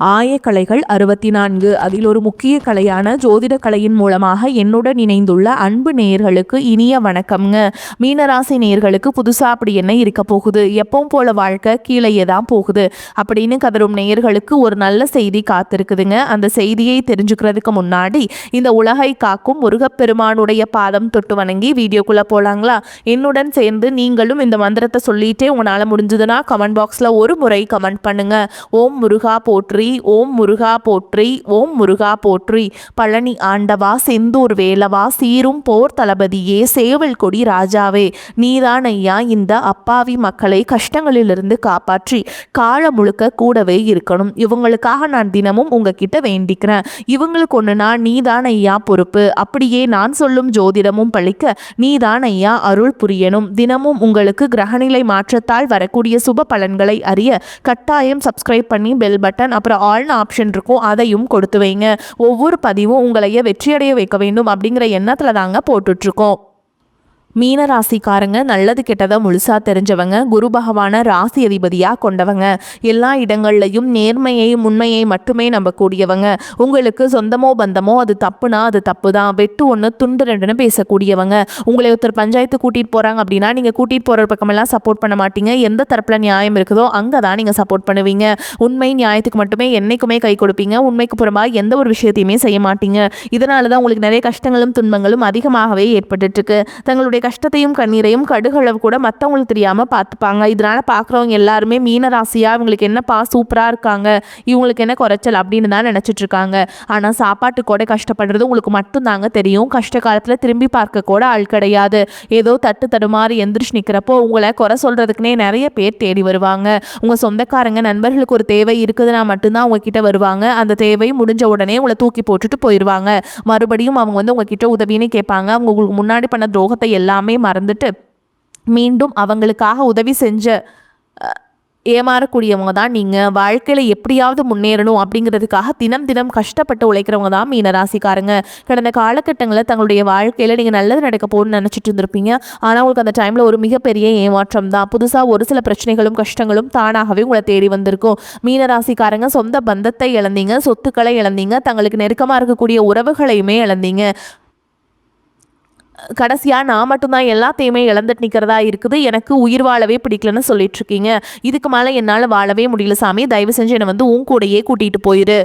ஆயக்கலைகள் 64 அதில் ஒரு முக்கிய கலையான ஜோதிட கலையின் மூலமாக என்னுடன் இணைந்துள்ள அன்பு நேயர்களுக்கு இனிய வணக்கம்ங்க. மீனராசி நேயர்களுக்கு புதுசா அப்படி என்ன இருக்க போகுது, எப்பவும் போல வாழ்க்கை கீழேயே தான் போகுது அப்படின்னு கதரும் நேயர்களுக்கு ஒரு நல்ல செய்தி காத்திருக்குதுங்க. அந்த செய்தியை தெரிஞ்சுக்கிறதுக்கு முன்னாடி இந்த உலகை காக்கும் முருகப்பெருமானுடைய பாதம் தொட்டு வணங்கி வீடியோக்குள்ள போலாங்களா? என்னுடன் சேர்ந்து நீங்களும் இந்த மந்திரத்தை சொல்லிட்டே உங்களால் முடிஞ்சதுன்னா கமெண்ட் பாக்ஸில் ஒரு முறை கமெண்ட் பண்ணுங்க. ஓம் முருகா போற்றி, ஓம் முருகா போற்றி, ஓம் முருகா போற்றி. பழனி ஆண்டவா, செந்தூர் வேலவா, சீரும் போர் தளபதியே, சேவல் கொடி ராஜாவே, நீதான் ஐயா இந்த அப்பாவி மக்களை கஷ்டங்களிலிருந்து காப்பாற்றி காலம் முழுக்க கூடவே இருக்கணும். இவங்களுக்காக நான் தினமும் உங்ககிட்ட வேண்டிக்கிறேன். இவங்களுக்கு ஒண்ணுனா நீதான் ஐயா பொறுப்பு. அப்படியே நான் சொல்லும் ஜோதிடமும் பழிக்க நீதான் ஐயா அருள் புரியணும். தினமும் உங்களுக்கு கிரகநிலை மாற்றத்தால் வரக்கூடிய சுப பலன்களை அறிய கட்டாயம் சப்ஸ்கிரைப் பண்ணி பெல் பட்டன் அப்புறம் ஆல்னு ஆப்ஷன் இருக்கும், அதையும் கொடுத்து வைங்க. ஒவ்வொரு பதிவும் உங்களைய வெற்றியடைய வைக்க வேண்டும் அப்படிங்கிற எண்ணத்துல தாங்க போட்டுட்ருக்கோம். மீனராசிக்காரங்க நல்லது கெட்டதை முழுசா தெரிஞ்சவங்க, குரு பகவான ராசி அதிபதியாக கொண்டவங்க, எல்லா இடங்கள்லையும் நேர்மையை உண்மையை மட்டுமே நம்பக்கூடியவங்க. உங்களுக்கு சொந்தமோ பந்தமோ அது தப்புனா அது தப்பு தான், வெட்டு ஒன்று துண்டு ரெண்டுன்னு பேசக்கூடியவங்க. உங்களை ஒருத்தர் பஞ்சாயத்து கூட்டிகிட்டு போகிறாங்க அப்படின்னா நீங்கள் கூட்டிகிட்டு போகிற பக்கமெல்லாம் சப்போர்ட் பண்ண மாட்டீங்க. எந்த தரப்பில் நியாயம் இருக்குதோ அங்கே தான் நீங்கள் சப்போர்ட் பண்ணுவீங்க. உண்மை நியாயத்துக்கு மட்டுமே என்னைக்குமே கை கொடுப்பீங்க. உண்மைக்கு புறமாக எந்த ஒரு விஷயத்தையுமே செய்ய மாட்டீங்க. இதனால தான் உங்களுக்கு நிறைய கஷ்டங்களும் துன்பங்களும் அதிகமாகவே ஏற்பட்டுருக்கு. தங்களுடைய கஷ்டத்தையும் கண்ணீரையும் கடுகளவு கூட மற்றவங்களுக்கு தெரியாமல் பார்த்துப்பாங்க. இதனால் பார்க்குறவங்க எல்லாருமே மீனராசியாக இவங்களுக்கு என்னப்பா சூப்பராக இருக்காங்க, இவங்களுக்கு என்ன குறைச்சல் அப்படின்னு தான் நினச்சிட்டு இருக்காங்க. ஆனால் சாப்பாட்டு கூட கஷ்டப்படுறது உங்களுக்கு மட்டும்தாங்க தெரியும். கஷ்ட காலத்தில் திரும்பி பார்க்க கூட ஆள் கிடையாது. ஏதோ தட்டு தடுமாறி எந்திரிச்சு நிற்கிறப்போ உங்களை குறை சொல்கிறதுக்குனே நிறைய பேர் தேடி வருவாங்க. உங்கள் சொந்தக்காரங்க நண்பர்களுக்கு ஒரு தேவை இருக்குதுன்னா மட்டும்தான் உங்ககிட்ட வருவாங்க. அந்த தேவை முடிஞ்ச உடனே உங்களை தூக்கி போட்டுட்டு போயிடுவாங்க. மறுபடியும் அவங்க உங்ககிட்ட உதவின்னு கேட்பாங்க. அவங்க உங்களுக்கு முன்னாடி பண்ண துரோகத்தை எல்லாமே மறந்துட்டு மீண்டும் அவங்களுக்காக உதவி செஞ்ச ஏமாறக்கூடியவங்க தான் நீங்கள். வாழ்க்கையில் எப்படியாவது முன்னேறணும் அப்படிங்கிறதுக்காக தினம் தினம் கஷ்டப்பட்டு உழைக்கிறவங்க தான் மீனராசிக்காரங்க. கடந்த காலகட்டங்களில் தங்களுடைய வாழ்க்கையில் நீங்கள் நல்லது நடக்க போகணும்னு நினச்சிட்டு இருந்திருப்பீங்க. ஆனால் உங்களுக்கு அந்த டைமில் ஒரு மிகப்பெரிய ஏமாற்றம் தான். புதுசாக ஒரு சில பிரச்சனைகளும் கஷ்டங்களும் தானாகவே உங்களை தேடி வந்திருக்கும். மீனராசிக்காரங்க சொந்த பந்தத்தை இழந்தீங்க, சொத்துக்களை இழந்தீங்க, தங்களுக்கு நெருக்கமாக இருக்கக்கூடிய உறவுகளையுமே இழந்தீங்க. கடைசியாக நான் மட்டும்தான் எல்லாத்தையுமே இழந்துட்டு நிற்கிறதா இருக்குது, எனக்கு உயிர் வாழவே பிடிக்கலன்னு சொல்லிட்டு இருக்கீங்க. இதுக்கு மேலே என்னால் வாழவே முடியல சாமி, தயவு செஞ்சு என்னை உன் கூடையே கூட்டிகிட்டு போயிரு.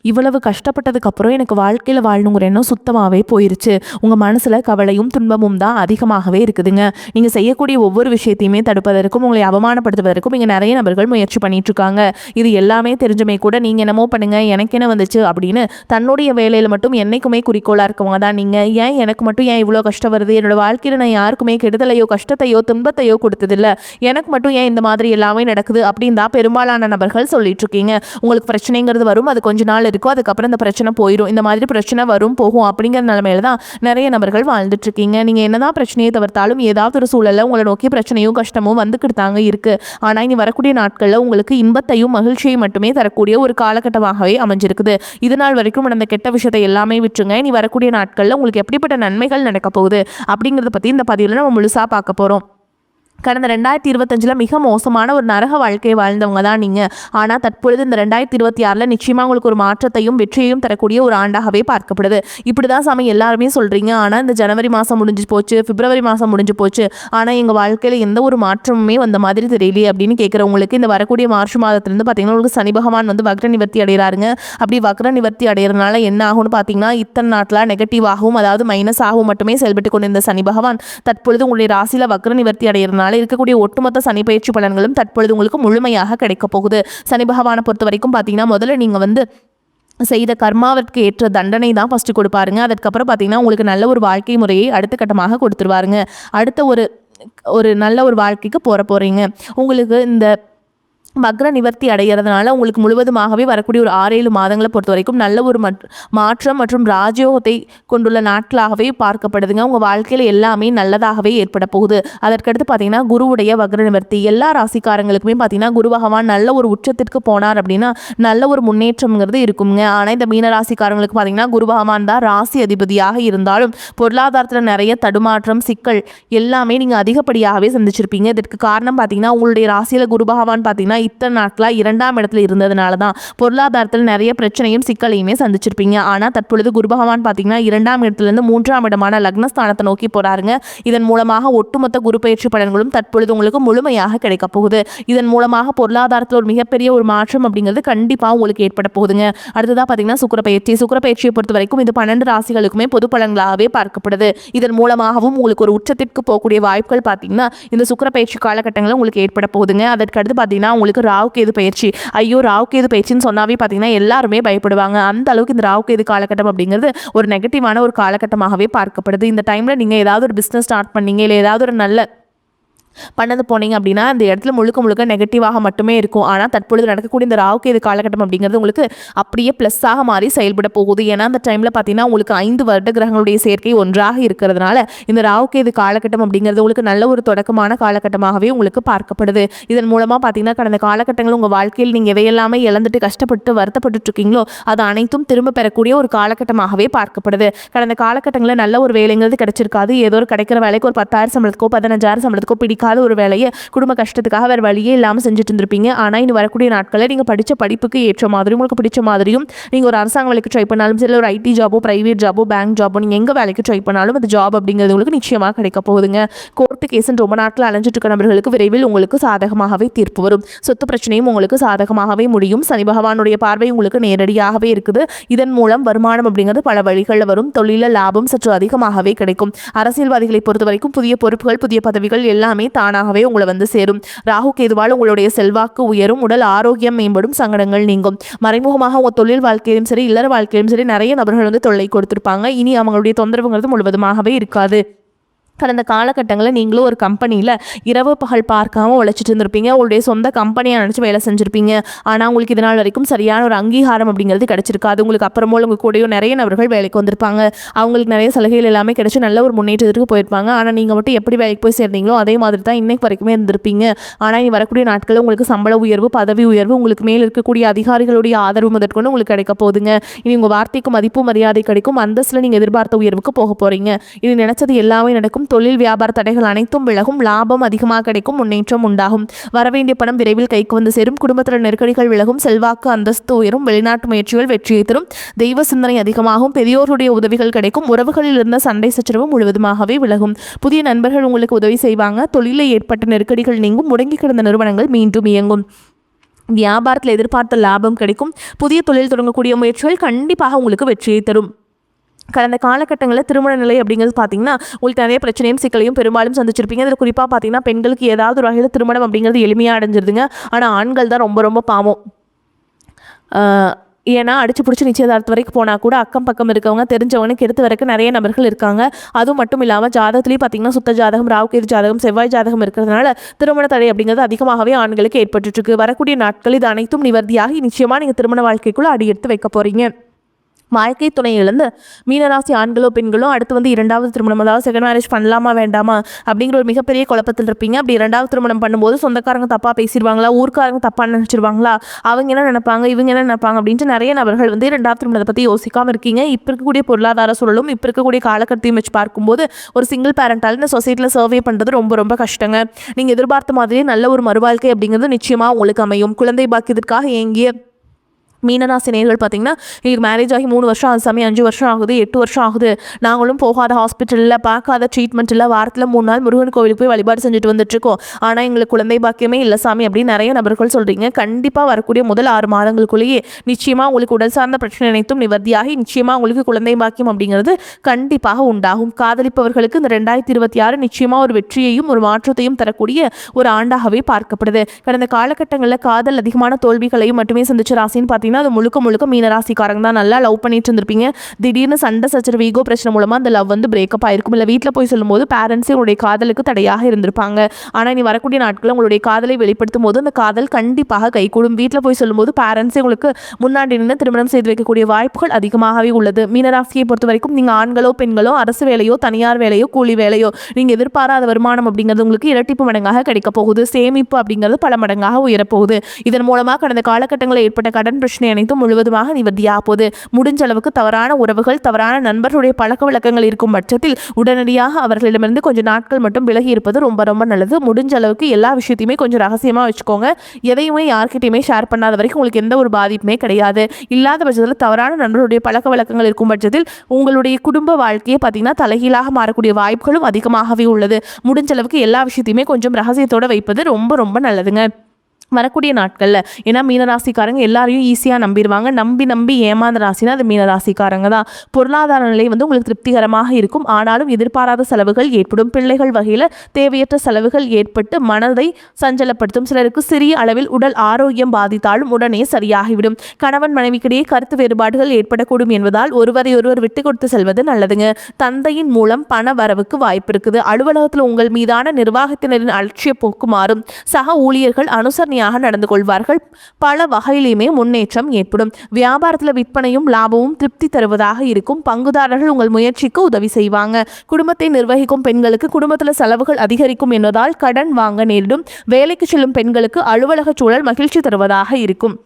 இவ்வளவு கஷ்டப்பட்டதுக்கப்புறம் எனக்கு வாழ்க்கையில் வாழணுங்கிற எண்ணம் சுத்தமாகவே போயிருச்சு. உங்கள் மனசில் கவலையும் துன்பமும் தான் அதிகமாகவே இருக்குதுங்க. நீங்கள் செய்யக்கூடிய ஒவ்வொரு விஷயத்தையுமே தடுப்பதற்கும் உங்களை அவமானப்படுத்துவதற்கும் இங்கே நிறைய நபர்கள் முயற்சி பண்ணிகிட்ருக்காங்க. இது எல்லாமே தெரிஞ்சுமே கூட நீங்கள் என்னமோ பண்ணுங்கள், எனக்கு என்ன வந்துச்சு அப்படின்னு தன்னுடைய வேலையில் மட்டும் என்றைக்குமே குறிக்கோளாக இருக்கவங்க தான் நீங்கள். ஏன் எனக்கு மட்டும் ஏன் இவ்வளோ கஷ்டம் வருது, என்னோடய வாழ்க்கையில் நான் யாருக்குமே கெடுதலையோ கஷ்டத்தையோ துன்பத்தையோ கொடுத்ததில்ல, எனக்கு மட்டும் ஏன் இந்த மாதிரி எல்லாமே நடக்குது அப்படின்னு தான் பெரும்பாலான நபர்கள் சொல்லிட்டு இருக்கீங்க. உங்களுக்கு பிரச்சனைங்கிறது வரும், அது கொஞ்ச நாள் இருக்கும், அதுக்கப்புறம் இந்த பிரச்சனை போயிடும். இந்த மாதிரி பிரச்சனை வரும் போகும் அப்படிங்கிற நிலைமையில தான் நிறைய நபர்கள் வாழ்ந்துட்டு இருக்கீங்க. நீங்க என்னதான் பிரச்சனையை தவிர்த்தாலும் ஏதாவது ஒரு சூழல்ல உங்களை நோக்கி பிரச்சனையும் கஷ்டமும் வந்துக்கிட்டு தாங்க இருக்கு. ஆனா இனி வரக்கூடிய நாட்கள்ல உங்களுக்கு இன்பத்தையும் மகிழ்ச்சியை மட்டுமே தரக்கூடிய ஒரு காலகட்டமாகவே அமைஞ்சிருக்குது. இது நாள் வரைக்கும் நடந்த கெட்ட விஷயத்தை எல்லாமே விட்டுருங்க. இனி வரக்கூடிய நாட்கள்ல உங்களுக்கு எப்படிப்பட்ட நன்மைகள் நடக்க போகுது அப்படிங்கிறத பத்தி இந்த பதிவில் நம்ம முழுசா பார்க்க போறோம். கடந்த 2025 மிக மோசமான ஒரு நரக வாழ்க்கையை வாழ்ந்தவங்க தான் நீங்கள். ஆனால் தற்பொழுது இந்த 2026 நிச்சயமாக உங்களுக்கு ஒரு மாற்றத்தையும் வெற்றியையும் தரக்கூடிய ஒரு ஆண்டாகவே பார்க்கப்படுது. இப்படி தான் சாமி எல்லாருமே சொல்கிறீங்க. ஆனால் இந்த ஜனவரி மாதம் முடிஞ்சு போச்சு, பிப்ரவரி மாதம் முடிஞ்சு போச்சு, ஆனால் எங்கள் வாழ்க்கையில் எந்த ஒரு மாற்றமுமே வந்த மாதிரி தெரியலையே அப்படின்னு கேட்குறவங்களுக்கு இந்த வரக்கூடிய மார்ச் மாதத்துலேருந்து பார்த்தீங்கன்னா உங்களுக்கு சனி பகவான் வக்ர நிவர்த்தி அடைகிறாருங்க. அப்படி வக்ர நிவர்த்தி அடைகிறதுனால என்ன ஆகும்னு பார்த்தீங்கன்னா இத்தனை நாட்டில் நெகட்டிவ் ஆகும், அதாவது மைனஸ் ஆகும் மட்டுமே செயல்பட்டு கொண்டிருந்த சனி பகவான் தற்பொழுது உங்களுடைய ராசியில் வக்ர நிவர்த்தி அடைகிறதுனால இருக்கக்கூடிய ஒட்டுமொத்த சனி பயிற்சி பலன்களும் தற்பொழுது உங்களுக்கு முழுமையாக கிடைக்க போகுது. சனி பகவானை பொறுத்த வரைக்கும் பார்த்தீங்கன்னா முதல்ல நீங்கள் செய்த கர்மாவிற்கு ஏற்ற தண்டனை தான் ஃபஸ்ட்டு கொடுப்பாருங்க. அதுக்கப்புறம் பார்த்தீங்கன்னா உங்களுக்கு நல்ல ஒரு வாழ்க்கை முறையை அடுத்த கட்டமாக கொடுத்துருவாருங்க. அடுத்த ஒரு நல்ல ஒரு வாழ்க்கைக்கு போகிறீங்க. உங்களுக்கு இந்த வக்ர நிவர்த்தி அடைகிறதுனால உங்களுக்கு முழுவதுமாகவே வரக்கூடிய ஒரு 6-7 மாதங்களை பொறுத்த வரைக்கும் நல்ல ஒரு மாற்றம் மற்றும் ராஜயோகத்தை கொண்டுள்ள நாட்களாகவே பார்க்கப்படுதுங்க. உங்கள் வாழ்க்கையில் எல்லாமே நல்லதாகவே ஏற்பட போகுது. அதற்கடுத்து பார்த்தீங்கன்னா குருவுடைய வக்ர நிவர்த்தி எல்லா ராசிக்காரங்களுக்குமே பார்த்தீங்கன்னா குரு பகவான் நல்ல ஒரு உச்சத்திற்கு போனார் அப்படின்னா நல்ல ஒரு முன்னேற்றம்ங்கிறது இருக்குங்க. ஆனால் இந்த மீன ராசிக்காரங்களுக்கு பார்த்தீங்கன்னா குரு பகவான் தான் ராசி அதிபதியாக இருந்தாலும் பொருளாதாரத்தில் நிறைய தடுமாற்றம் சிக்கல் எல்லாமே நீங்கள் அதிகப்படியாகவே சந்திச்சிருப்பீங்க. இதற்கு காரணம் பார்த்தீங்கன்னா உங்களுடைய ராசியில் குரு பகவான் பார்த்தீங்கன்னா இத்தனை நாட்களாக 2ஆம் இடத்துல இருந்ததுனால தான் பொருளாதாரத்தில் நிறைய பிரச்சனையும் சிக்கலையுமே சந்திச்சிருப்பீங்க. ஆனால் தற்பொழுது குரு பகவான் பார்த்தீங்கன்னா 2ஆம் இடத்துலேருந்து 3ஆம் இடமான லக்னஸ்தானத்தை நோக்கி போறாருங்க. இதன் மூலமாக ஒட்டுமொத்த குரு பயிற்சி பலன்களும் தற்பொழுது உங்களுக்கு முழுமையாக கிடைக்க போகுது. இதன் மூலமாக பொருளாதாரத்தில் ஒரு மிகப்பெரிய ஒரு மாற்றம் அப்படிங்கிறது கண்டிப்பாக உங்களுக்கு ஏற்பட போகுதுங்க. அடுத்ததாக பார்த்தீங்கன்னா சுக்கிரப்பயிற்சியை பொறுத்த வரைக்கும் இது 12 ராசிகளுக்குமே பொது பலன்களாகவே பார்க்கப்படுது. இதன் மூலமாகவும் உங்களுக்கு ஒரு உச்சத்திற்கு போகக்கூடிய வாய்ப்புகள் பார்த்தீங்கன்னா இந்த சுக்கிரப்பயிற்சி காலகட்டங்களில் உங்களுக்கு ஏற்பட போகுதுங்க. அதற்கு அடுத்து பார்த்தீங்கன்னா உங்களுக்கு ராகுகேது பயிற்சி. ஐயோ, ராகுகேது பயிற்சின்னு சொன்னாவே பார்த்தீங்கன்னா எல்லாருமே பயப்படுவாங்க. அந்த அளவுக்கு இந்த ராகுகேது காலகட்டம் அப்படிங்கிறது ஒரு நெகட்டிவான ஒரு காலகட்டமாகவே பார்க்கப்படுது. இந்த டைமில் நீங்கள் ஏதாவது ஒரு பிஸ்னஸ் ஸ்டார்ட் பண்ணீங்க, இல்லை ஏதாவது ஒரு நல்ல பண்ணது போனீங்க அப்படின்னா அந்த இடத்துல முழுக்க முழுக்க நெகட்டிவாக மட்டுமே இருக்கும். ஆனால் தற்பொழுது நடக்கக்கூடிய இந்த ராகுகேது காலகட்டம் அப்படிங்கிறது உங்களுக்கு அப்படியே ப்ளஸ்ஸாக மாறி செயல்பட போகுது. ஏன்னா அந்த டைமில் பார்த்தீங்கன்னா உங்களுக்கு 5 வருட கிரகங்களுடைய சேர்க்கை ஒன்றாக இருக்கிறதுனால இந்த ராகுகேது காலகட்டம் அப்படிங்கிறது உங்களுக்கு நல்ல ஒரு தொடக்கமான காலகட்டமாகவே உங்களுக்கு பார்க்கப்படுது. இதன் மூலமாக பார்த்தீங்கன்னா கடந்த காலகட்டங்கள் உங்கள் வாழ்க்கையில் நீங்கள் எதையெல்லாமே இழந்துட்டு கஷ்டப்பட்டு வருத்தப்பட்டு இருக்கீங்களோ அது அனைத்தும் திரும்ப பெறக்கூடிய ஒரு காலகட்டமாகவே பார்க்கப்படுது. கடந்த காலகட்டங்களில் நல்ல ஒரு வேலைங்கிறது கிடைச்சிருக்காது. ஏதோ ஒரு கிடைக்கிற வேலைக்கு ஒரு 10,000 சம்பளத்துக்கோ 15,000 சம்பளத்துக்கோ பிடிக்காத ஒரு வேலையை குடும்ப கஷ்டத்துக்காக வேறு வழியே இல்லாமல் செஞ்சுட்டு இருந்திருப்பீங்க. ஆனால் இனி வரக்கூடிய நாட்களில் நீங்கள் படித்த படிப்புக்கு ஏற்ற மாதிரியும் உங்களுக்கு பிடிச்ச மாதிரியும் நீங்கள் ஒரு அரசாங்க வேலைக்கு ட்ரை பண்ணாலும் சரி, ஒரு ஐடி ஜாபோ, பிரைவேட் ஜாபோ, பேங்க் ஜாபோ, நீங்கள் எங்கே வேலைக்கு ட்ரை பண்ணாலும் அந்த ஜாப் அப்படிங்கிறது உங்களுக்கு நிச்சயமாக கிடைக்க போகுதுங்க. கோர்ட்டு கேஸ்ன்னு ரொம்ப நாட்கள் அலைஞ்சிட்டு இருக்க நபர்களுக்கு விரைவில் உங்களுக்கு சாதகமாகவே தீர்ப்பு வரும். சொத்து பிரச்சனையும் உங்களுக்கு சாதகமாகவே முடியும். சனி பகவானுடைய பார்வை உங்களுக்கு நேரடியாகவே இருக்குது. இதன் மூலம் வருமானம் அப்படிங்கிறது பல வழிகளில் வரும். தொழில லாபம் சற்று அதிகமாகவே கிடைக்கும். அரசியல்வாதிகளை பொறுத்த வரைக்கும் புதிய பொறுப்புகள், புதிய பதவிகள் எல்லாமே தானாகவே உங்களை வந்து சேரும். ராகு கேதுவால் உங்களுடைய செல்வாக்கு உயரும், உடல் ஆரோக்கியம் மேம்படும், சங்கடங்கள் நீங்கும். மறைமுகமாக உங்கள் தொழில் வாழ்க்கையிலும் சரி, இல்லற வாழ்க்கையிலும் சரி நிறைய நபர்கள் வந்து தொல்லை கொடுத்திருப்பாங்க. இனி அவங்களுடைய தொந்தரவுங்கிறது முழுவதுமாகவே இருக்காது. கடந்த காலகட்டங்களில் நீங்களும் ஒரு கம்பெனியில் இரவு பகல் பார்க்காம உழைச்சிட்டு இருந்திருப்பீங்க. உங்களுடைய சொந்த கம்பெனியை நினச்சி வேலை செஞ்சுருப்பீங்க. ஆனால் உங்களுக்கு இதனால் வரைக்கும் சரியான ஒரு அங்கீகாரம் அப்படிங்கிறது கிடச்சிருக்காது. உங்களுக்கு அப்புறமோ உங்கள் கூடயும் நிறைய நபர்கள் வேலைக்கு வந்திருப்பாங்க. அவங்களுக்கு நிறைய சலுகைகள் எல்லாமே கிடைச்சி நல்ல ஒரு முன்னேற்றத்திற்கு போயிருப்பாங்க. ஆனால் நீங்கள் மட்டும் எப்படி வேலைக்கு போய் சேர்ந்தீங்களோ அதே மாதிரி தான் இன்னைக்கு வரைக்குமே இருந்திருப்பீங்க. ஆனால் இனி வரக்கூடிய நாட்களில் உங்களுக்கு சம்பள உயர்வு, பதவி உயர்வு, உங்களுக்கு மேல் இருக்கக்கூடிய அதிகாரிகளுடைய ஆதரவு முதற்கொண்டு உங்களுக்கு கிடைக்க போகுதுங்க. இனி உங்கள் வார்த்தைக்கு மதிப்பு மரியாதை கிடைக்கும். அந்தஸ்தில் நீங்கள் எதிர்பார்த்த உயர்வுக்கு போக போகிறீங்க. இனி நினைச்சது எல்லாமே நடக்கும். தொழில் வியாபார தடைகள் அனைத்தும் விலகும். லாபம் அதிகமாக கிடைக்கும். முன்னேற்றம் உண்டாகும். வரவேண்டிய பணம் விரைவில் கைக்கு வந்து சேரும். குடும்பத்தில் நெருக்கடிகள் விலகும். செல்வாக்கு அந்தஸ்து உயரும். வெளிநாட்டு முயற்சிகள் வெற்றியை தரும். தெய்வ சிந்தனை அதிகமாகும். பெரியோருடைய உதவிகள் கிடைக்கும். உறவுகளில் இருந்த சண்டை சச்சரவு முழுவதுமாகவே விலகும். புதிய நண்பர்கள் உங்களுக்கு உதவி செய்வாங்க. தொழிலில் ஏற்பட்ட நெருக்கடிகள் நீங்கும். முடங்கி கிடந்த நிறுவனங்கள் மீண்டும் இயங்கும். வியாபாரத்தில் எதிர்பார்த்த லாபம் கிடைக்கும். புதிய தொழில் தொடங்கக்கூடிய முயற்சிகள் கண்டிப்பாக உங்களுக்கு வெற்றியை தரும். கடந்த காலகட்டங்களில் திருமண நிலை அப்படிங்கிறது பார்த்தீங்கன்னா உங்களுக்கு நிறைய பிரச்சனையும் சிக்கலையும் பெரும்பாலும் சந்திச்சிருப்பீங்க. அதில் குறிப்பாக பார்த்தீங்கன்னா பெண்களுக்கு ஏதாவது ஒரு வகையில் திருமணம் அப்படிங்கிறது எளிமையாக அடைஞ்சிருதுங்க. ஆனால் ஆண்கள் தான் ரொம்ப ரொம்ப பாவம். ஏன்னா அடிச்சு பிடிச்சி நிச்சயதார்த்தம் வரைக்கும் போனால் கூட அக்கம் பக்கம் இருக்கவங்க தெரிஞ்சவங்க எடுத்து வரைக்கும் நிறைய நபர்கள் இருக்காங்க. அதுவும் மட்டும் இல்லாமல் ஜாதகத்துலேயும் பார்த்தீங்கன்னா சுத்த ஜாதகம், ராகுகேது ஜாதகம், செவ்வாய் ஜாதகம் இருக்கிறதுனால திருமண தடை அப்படிங்கிறது அதிகமாகவே ஆண்களுக்கு ஏற்பட்டுருக்கு. வரக்கூடிய நாட்கள் இது அனைத்தும் நிவர்த்தியாகி நிச்சயமாக நீங்கள் திருமண வாழ்க்கைக்குள்ளே அடி எடுத்து வைக்க போகிறீங்க. வாழ்க்கை துணை இழந்து மீனராசி ஆண்களோ பெண்களோ அடுத்து வந்து 2வது திருமணம், அதாவது செகண்ட் மேரேஜ் பண்ணலாமா வேண்டாமா அப்படிங்கிற ஒரு மிகப்பெரிய குழப்பத்தில் இருப்பீங்க. அப்படி 2வது திருமணம் பண்ணும்போது சொந்தக்காரங்க தப்பாக பேசிடுவாங்களா, ஊர்க்காரங்க தப்பாக நினச்சிருவாங்களா, அவங்க என்ன நினைப்பாங்க, இவங்க என்ன நினைப்பாங்க அப்படின்ட்டு நிறைய நபர்கள் வந்து 2வது திருமணத்தை பற்றி யோசிக்காமல் இருக்கீங்க. இப்போ இருக்கக்கூடிய பொருளாதார சூழலும் இப்போ இருக்கக்கூடிய காலகட்டத்தையும் வச்சு பார்க்கும்போது ஒரு சிங்கிள் பேரண்டால் இந்த சொசைட்டியில் சர்வே பண்ணுறது ரொம்ப ரொம்ப கஷ்டங்க. நீங்கள் எதிர்பார்த்த மாதிரியே நல்ல ஒரு மறுவாழ்க்கை அப்படிங்கிறது நிச்சயமாக உங்களுக்கு அமையும். குழந்தை பாக்கியத்திற்காக ஏங்கிய மீனராசி நேயர்கள் பார்த்தீங்கன்னா எங்களுக்கு மேரேஜ் ஆகி 3 வருஷம் ஆகுது சாமி, 5 வருஷம் ஆகுது, 8 வருஷம் ஆகுது, நாங்களும் போகாத ஹாஸ்பிட்டலில் பார்க்காத ட்ரீட்மெண்ட் இல்லை, வாரத்தில் 3 நாள் முருகன் கோவிலுக்கு போய் வழிபாடு செஞ்சுட்டு வந்துட்டுருக்கோம், ஆனால் எங்களுக்கு குழந்தை பாக்கியமே இல்லை சாமி அப்படின்னு நிறைய நபர்கள் சொல்கிறீங்க. கண்டிப்பாக வரக்கூடிய முதல் 6 மாதங்களுக்குள்ளேயே நிச்சயமாக உங்களுக்கு உடல் சார்ந்த பிரச்சனை அனைத்தும் நிவர்த்தியாகி நிச்சயமாக உங்களுக்கு குழந்தை பாக்கியம் அப்படிங்கிறது கண்டிப்பாக உண்டாகும். காதலிப்பவர்களுக்கு இந்த 2026 நிச்சயமாக ஒரு வெற்றியையும் ஒரு மாற்றத்தையும் தரக்கூடிய ஒரு ஆண்டாகவே பார்க்கப்படுது. கடந்த காலகட்டங்களில் காதல் அதிகமான தோல்விகளையும் மட்டுமே சந்திச்ச ராசின்னு பார்த்தீங்கன்னா அது முழுக்க முழுக்க மீனராசிக்காரங்க தான். நல்லா லவ் பண்ணிட்டு இருந்திருப்பீங்க. திடீர்னு சண்டை சச்சரவு, ஈகோ பிரச்சனை மூலமாக அந்த லவ் வந்து பிரேக்கப் ஆயிருக்கும். இல்லை வீட்டில் போய் சொல்லும்போது பேரண்ட்ஸே உங்களுடைய காதலுக்கு தடையாக இருந்திருப்பாங்க. ஆனால் இனி வரக்கூடிய நாட்களில் உங்களுடைய காதலை வெளிப்படுத்தும் போது அந்த காதல் கண்டிப்பாக கைகூடும். வீட்டில் போய் சொல்லும்போது பேரண்ட்ஸே உங்களுக்கு முன்னாடி நின்று திருமணம் செய்து வைக்கக்கூடிய வாய்ப்புகள் அதிகமாகவே உள்ளது. மீனராசியை பொறுத்த வரைக்கும் நீங்கள் ஆண்களோ பெண்களோ அரசு வேலையோ தனியார் வேலையோ கூலி வேலையோ நீங்கள் எதிர்பாராத வருமானம் அப்படிங்கிறது உங்களுக்கு இரட்டிப்பு மடங்காக கிடைக்க போகுது. சேமிப்பு அப்படிங்கிறது பல மடங்காக உயரப்போகுது. இதன் மூலமாக கடந்த காலகட்டங்களில் ஏற்பட்ட கடன் பிரச்சனை பிரச்சனை அனைத்தும் முழுவதுமாக நிவர்த்தியாக போகுது. முடிஞ்ச அளவுக்கு தவறான உறவுகள், தவறான நண்பர்களுடைய பழக்க வழக்கங்கள் இருக்கும் பட்சத்தில் உடனடியாக அவர்களிடமிருந்து கொஞ்சம் நாட்கள் மட்டும் விலகி இருப்பது ரொம்ப ரொம்ப நல்லது. முடிஞ்ச அளவுக்கு எல்லா விஷயத்தையுமே கொஞ்சம் ரகசியமாக வச்சுக்கோங்க. எதையுமே யார்கிட்டையுமே ஷேர் பண்ணாத வரைக்கும் உங்களுக்கு எந்த ஒரு பாதிப்புமே கிடையாது. இல்லாத பட்சத்தில் தவறான நண்பர்களுடைய பழக்க வழக்கங்கள் இருக்கும் பட்சத்தில் உங்களுடைய குடும்ப வாழ்க்கையை பார்த்தீங்கன்னா தலைகீழாக மாறக்கூடிய வாய்ப்புகளும் அதிகமாகவே உள்ளது. முடிஞ்ச அளவுக்கு எல்லா விஷயத்தையுமே கொஞ்சம் ரகசியத்தோடு வைப்பது ரொம்ப ரொம்ப நல்லதுங்க வரக்கூடிய நாட்களில். ஏன்னா மீனராசிக்காரங்க எல்லாரையும் ஈஸியாக நம்பிடுவாங்க. நம்பி ஏமாந்த ராசினா அது மீனராசிக்காரங்க தான். பொருளாதார நிலை வந்து உங்களுக்கு திருப்திகரமாக இருக்கும். ஆனாலும் எதிர்பாராத செலவுகள் ஏற்படும். பிள்ளைகள் வகையில் தேவையற்ற செலவுகள் ஏற்பட்டு மனதை சஞ்சலப்படுத்தும். சிலருக்கு சிறிய அளவில் உடல் ஆரோக்கியம் பாதித்தாலும் உடனே சரியாகிவிடும். கணவன் மனைவிக்கிடையே கருத்து வேறுபாடுகள் ஏற்படக்கூடும் என்பதால் ஒருவரை ஒருவர் விட்டு கொடுத்து செல்வது நல்லதுங்க. தந்தையின் மூலம் பண வரவுக்கு வாய்ப்பு இருக்குது. அலுவலகத்தில் உங்கள் மீதான நிர்வாகத்தினரின் அலட்சிய போக்கு மாறும். சக ஊழியர்கள் அனுசரணை நடந்து கொள்வார்கள். பல வகையிலுமே முன்னேற்றம் ஏற்படும். வியாபாரத்தில் விற்பனையும் லாபமும் திருப்தி தருவதாக இருக்கும். பங்குதாரர்கள் உங்கள் முயற்சிக்கு உதவி செய்வாங்க. குடும்பத்தை நிர்வகிக்கும் பெண்களுக்கு குடும்பத்தில் செலவுகள் அதிகரிக்கும் என்பதால் கடன் வாங்க நேரிடும். வேலைக்கு செல்லும் பெண்களுக்கு அலுவலக சூழல் மகிழ்ச்சி தருவதாக இருக்கும்.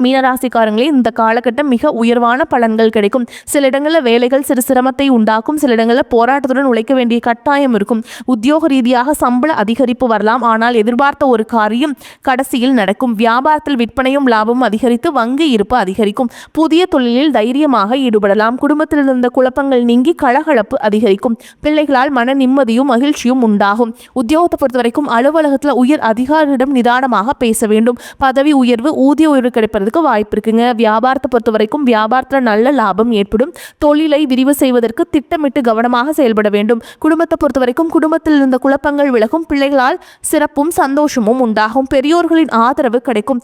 மீனராசிக்காரங்களே இந்த காலகட்டம் மிக உயர்வான பலன்கள் கிடைக்கும். சில இடங்களில் வேலைகள் சிறு சிரமத்தை உண்டாக்கும். சில இடங்களில் போராட்டத்துடன் உழைக்க வேண்டிய கட்டாயம் இருக்கும். உத்தியோக ரீதியாக சம்பள அதிகரிப்பு வரலாம். ஆனால் எதிர்பார்த்த ஒரு காரியம் கடைசியில் நடக்கும். வியாபாரத்தில் விற்பனையும் லாபமும் அதிகரித்து வங்கி இருப்பு அதிகரிக்கும். புதிய தொழிலில் தைரியமாக ஈடுபடலாம். குடும்பத்தில் இருந்த குழப்பங்கள் நீங்கி கலகலப்பு அதிகரிக்கும். பிள்ளைகளால் மன நிம்மதியும் மகிழ்ச்சியும் உண்டாகும். உத்தியோகத்தை பொறுத்த வரைக்கும் அலுவலகத்தில் உயர் அதிகாரியிடம் நிதானமாக பேச வேண்டும். பதவி உயர்வு, ஊதிய உயர்வு கிடைப்பது வாய்ப்பு இருக்குங்க. வியாபாரத்தை பொறுத்த வரைக்கும் வியாபாரத்தில் நல்ல லாபம் ஏற்படும். தொழிலை விரிவு செய்வதற்கு திட்டமிட்டு கவனமாக செயல்பட வேண்டும். குடும்பத்தை பொறுத்த வரைக்கும் குடும்பத்தில் இருந்த குழப்பங்கள் விலகும். பிள்ளைகளால் சிறப்பும் சந்தோஷமும் உண்டாகும். பெரியோர்களின் ஆதரவு கிடைக்கும்.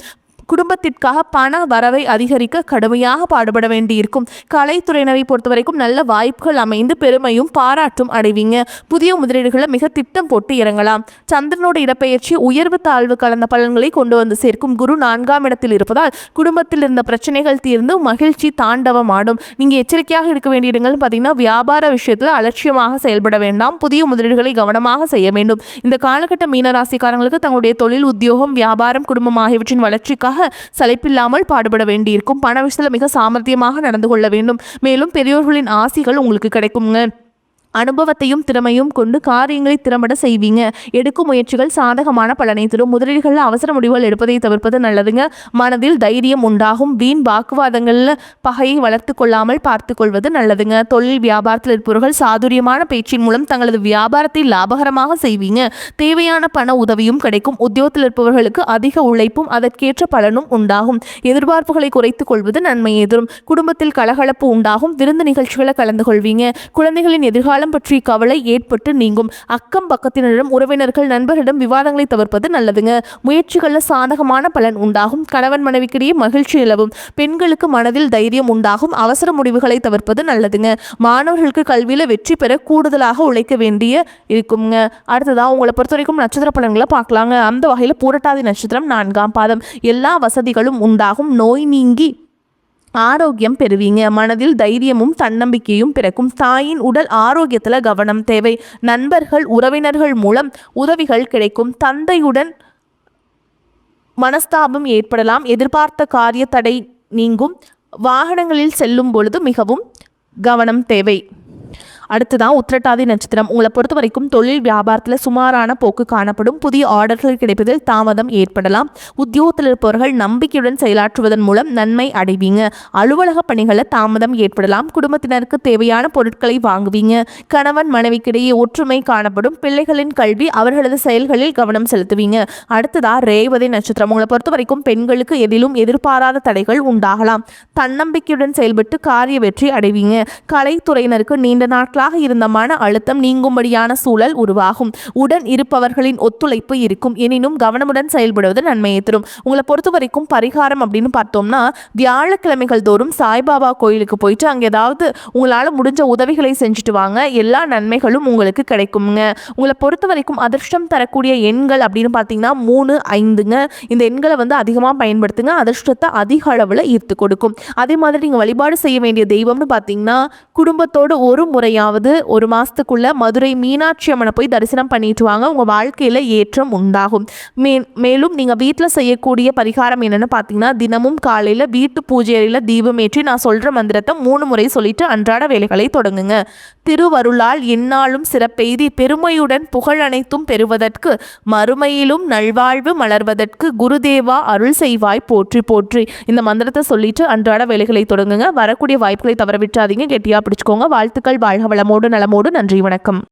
குடும்பத்திற்காக பண வரவை அதிகரிக்க கடுமையாக பாடுபட வேண்டியிருக்கும். கலைத்துறையினரை பொறுத்த வரைக்கும் நல்ல வாய்ப்புகள் அமைந்து பெருமையும் பாராட்டும் அடைவீங்க. புதிய முதலீடுகளை மிக திட்டம் போட்டு இறங்கலாம். சந்திரனோட இடப்பெயர்ச்சி உயர்வு தாழ்வு கலந்த பலன்களை கொண்டு வந்து சேர்க்கும். குரு 4ஆம் இடத்தில் இருப்பதால் குடும்பத்தில் இருந்த பிரச்சனைகள் தீர்ந்து மகிழ்ச்சி தாண்டவமாடும். நீங்கள் எச்சரிக்கையாக இருக்க வேண்டிய இடங்கள் பார்த்தீங்கன்னா வியாபார விஷயத்தில் அலட்சியமாக செயல்பட வேண்டாம். புதிய முதலீடுகளை கவனமாக செய்ய வேண்டும். இந்த காலகட்ட மீனராசிக்காரங்களுக்கு தங்களுடைய தொழில், உத்தியோகம், வியாபாரம், குடும்பம் ஆகியவற்றின் வளர்ச்சிக்காக சளைப்பில்லாமல் பாடுபட வேண்டியிருக்கும். பண விஷயத்தில் மிக சாமர்த்தியமாக நடந்து கொள்ள வேண்டும். மேலும் பெரியோர்களின் ஆசிகள் உங்களுக்கு கிடைக்குங்க. அனுபவத்தையும் திறமையும் கொண்டு காரியங்களை திறம்பட செய்வீங்க. எடுக்கும் முயற்சிகள் சாதகமான பலனை தரும். முதலீடுகளில் அவசர முடிவுகள் எடுப்பதை தவிர்ப்பது நல்லதுங்க. மனதில் தைரியம் உண்டாகும். வீண் வாக்குவாதங்களில் பகையை வளர்த்து கொள்ளாமல் பார்த்து கொள்வது நல்லதுங்க. தொழில் வியாபாரத்தில் இருப்பவர்கள் சாதுரியமான பேச்சின் மூலம் தங்களது வியாபாரத்தை லாபகரமாக செய்வீங்க. தேவையான பண உதவியும் கிடைக்கும். உத்தியோகத்தில் இருப்பவர்களுக்கு அதிக உழைப்பும் அதற்கேற்ற பலனும் உண்டாகும். எதிர்பார்ப்புகளை குறைத்துக் கொள்வது நன்மையை தரும். குடும்பத்தில் கலகலப்பு உண்டாகும். விருந்து நிகழ்ச்சிகளை கலந்து கொள்வீங்க. குழந்தைகளின் எதிர்கால பற்றி கவலை ஏற்பட்டு நீங்கும். அக்கம் பக்கத்தினரிடம், உறவினர்கள், நண்பர்களிடம் விவாதங்களை தவிர்ப்பது நல்லதுங்க. முயற்சிகளில் சாதகமான பலன் உண்டாகும். கணவன் மனைவிக்கிடையே மகிழ்ச்சி நிலவும். பெண்களுக்கு மனதில் தைரியம் உண்டாகும். அவசர முடிவுகளை தவிர்ப்பது நல்லதுங்க. மாணவர்களுக்கு கல்வியில் வெற்றி பெற கூடுதலாக உழைக்க வேண்டிய இருக்குங்க. அடுத்ததாக உங்களை பொறுத்த வரைக்கும் நட்சத்திர பலன்களை பார்க்கலாங்க. அந்த வகையில் பூரட்டாதி நட்சத்திரம் 4ஆம் பாதம். எல்லா வசதிகளும் உண்டாகும். நோய் நீங்கி ஆரோக்கியம் பெறுவீங்க. மனதில் தைரியமும் தன்னம்பிக்கையும் பிறக்கும். தாயின் உடல் ஆரோக்கியத்தில் கவனம் தேவை. நண்பர்கள், உறவினர்கள் மூலம் உதவிகள் கிடைக்கும். தந்தையுடன் மனஸ்தாபம் ஏற்படலாம். எதிர்பார்த்த காரிய தடை நீங்கும். வாகனங்களில் செல்லும் பொழுது மிகவும் கவனம் தேவை. அடுத்ததான் உத்திரட்டாதி நட்சத்திரம். உங்களை பொறுத்த வரைக்கும் தொழில் வியாபாரத்தில் சுமாரான போக்கு காணப்படும். புதிய ஆர்டர்கள் கிடைப்பதில் தாமதம் ஏற்படலாம். உத்தியோகத்தில் இருப்பவர்கள் நம்பிக்கையுடன் செயலாற்றுவதன் மூலம் நன்மை அடைவீங்க. அலுவலக பணிகளில் தாமதம் ஏற்படலாம். குடும்பத்தினருக்கு தேவையான பொருட்களை வாங்குவீங்க. கணவன் மனைவிக்கிடையே ஒற்றுமை காணப்படும். பிள்ளைகளின் கல்வி, அவர்களது செயல்களில் கவனம் செலுத்துவீங்க. அடுத்ததா ரேவதி நட்சத்திரம். உங்களை பொறுத்த வரைக்கும் பெண்களுக்கு எதிலும் எதிர்பாராத தடைகள் உண்டாகலாம். தன்னம்பிக்கையுடன் செயல்பட்டு காரிய வெற்றி அடைவீங்க. கலைத்துறையினருக்கு நீண்ட நாட்கள் இருந்த மன அழுத்தம் நீங்கும்படியான சூழல் உருவாகும். உடன் இருப்பவர்களின் ஒத்துழைப்பு இருக்கும். எனினும் கவனமுடன் செயல்படுவது நன்மையை தரும். உங்களை பொறுத்த வரைக்கும் பரிகாரம் அப்படின்னு பார்த்தோம்னா வியாழக்கிழமைகள் தோறும் சாய்பாபா கோயிலுக்கு போயிட்டு அங்கே ஏதாவது உங்களால் முடிஞ்ச உதவிகளை செஞ்சுட்டு வாங்க. எல்லா நன்மைகளும் உங்களுக்கு கிடைக்குங்க. உங்களை பொறுத்த வரைக்கும் அதிர்ஷ்டம் தரக்கூடிய எண்கள் அப்படின்னு பார்த்தீங்கன்னா 3, 5ங்க. இந்த எண்களை வந்து அதிகமாக பயன்படுத்துங்க. அதிர்ஷ்டத்தை அதிக அளவில் ஈர்த்து கொடுக்கும். அதே மாதிரி நீங்கள் வழிபாடு செய்ய வேண்டிய தெய்வம்னு பார்த்தீங்கன்னா குடும்பத்தோடு ஒரு முறையான இனியாவது ஒரு மாதத்துக்குள்ளே மதுரை மீனாட்சி அம்மனை போய் தரிசனம் பண்ணிட்டு வாங்க. உங்கள் வாழ்க்கையில் ஏற்றம் உண்டாகும். மேலும் நீங்கள் வீட்டில் செய்யக்கூடிய பரிகாரம் என்னென்னு பார்த்தீங்கன்னா, தினமும் காலையில் வீட்டு பூஜை அறையில் தீபமேற்றி நான் சொல்கிற மந்திரத்தை 3 முறை சொல்லிட்டு அன்றாட வேலைகளை தொடங்குங்க. திருவருளால் எந்நாளும் சிறப்பெய்தி பெருமையுடன் புகழ் அனைத்தும் பெறுவதற்கு மறுமையிலும் நல்வாழ்வு மலர்வதற்கு குருதேவா அருள் செய்வாய் போற்றி போற்றி இந்த மந்திரத்தை சொல்லிட்டு அன்றாட வேலைகளை தொடங்குங்க. வரக்கூடிய வாய்ப்புகளை தவற விட்டாதீங்க. கெட்டியாக பிடிச்சுக்கோங்க. வாழ்த்துக்கள். வாழ்க வளமோடு நலமோடு. நன்றி. வணக்கம்.